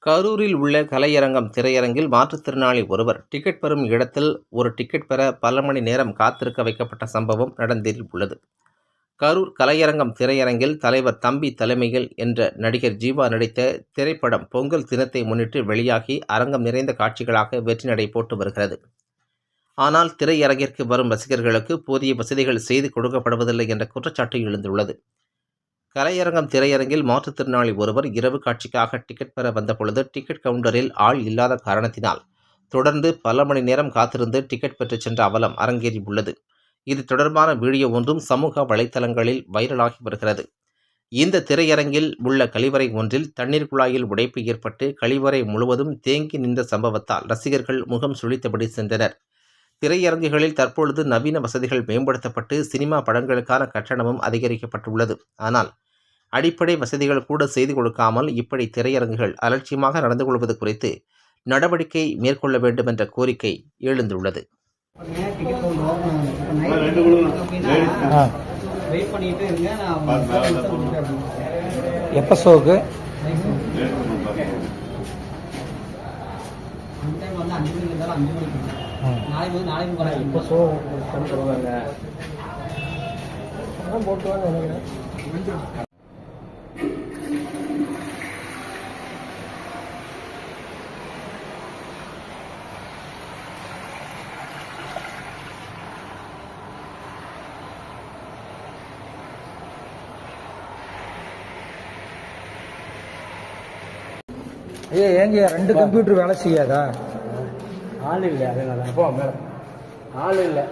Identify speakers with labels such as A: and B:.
A: கரூரில் உள்ள கலையரங்கம் திரையரங்கில் மாற்றுத்திறனாளி ஒருவர் டிக்கெட் பெறும் இடத்தில் ஒரு டிக்கெட் பெற பல மணி நேரம் காத்திருக்க வைக்கப்பட்ட சம்பவம் நடந்துள்ளது. கரூர் கலையரங்கம் திரையரங்கில் தலைவர் தம்பி தலைமையில் என்ற நடிகர் ஜீவா நடித்த திரைப்படம் பொங்கல் தினத்தை முன்னிட்டு வெளியாகி அரங்கம் நிறைந்த காட்சிகளாக வெற்றி நடை போட்டு வருகிறது. ஆனால் திரையரங்கிற்கு வரும் ரசிகர்களுக்கு போதிய வசதிகள் செய்து கொடுக்கப்படுவதில்லை என்ற குற்றச்சாட்டு எழுந்துள்ளது. கலையரங்கம் திரையரங்கில் மாற்றுத்திறனாளி ஒருவர் இரவு காட்சிக்காக டிக்கெட் பெற வந்தபொழுது டிக்கெட் கவுண்டரில் ஆள் இல்லாத காரணத்தினால் தொடர்ந்து பல மணி நேரம் காத்திருந்து டிக்கெட் பெற்றுச் சென்ற அவலம் அரங்கேறியுள்ளது. இது தொடர்பான வீடியோ ஒன்றும் சமூக வலைதளங்களில் வைரலாகி வருகிறது. இந்த திரையரங்கில் உள்ள கழிவறை ஒன்றில் தண்ணீர் குழாயில் உடைப்பு ஏற்பட்டு கழிவறை முழுவதும் தேங்கி நின்ற சம்பவத்தால் ரசிகர்கள் முகம் சுளித்தபடி சென்றனர். திரையரங்குகளில் தற்பொழுது நவீன வசதிகள் மேம்படுத்தப்பட்டு சினிமா படங்களுக்கான கட்டணமும் அதிகரிக்கப்பட்டுள்ளது. ஆனால் அடிப்படை வசதிகள் கூட செய்து கொடுக்காமல் இப்படி திரையரங்குகள் அலட்சியமாக நடந்து கொள்வது குறித்து நடவடிக்கை மேற்கொள்ள வேண்டும் என்ற கோரிக்கை எழுந்துள்ளது.
B: எப்போ ஷோக்கு? இப்போ ஷோ பண்ணுவாங்க போட்டுவாங்க. ஐயா ஏங்க 2 கம்ப்யூட்டர் வேலை செய்யாதா?
C: ஆள் இல்லை, அதனால ஆள் இல்லை.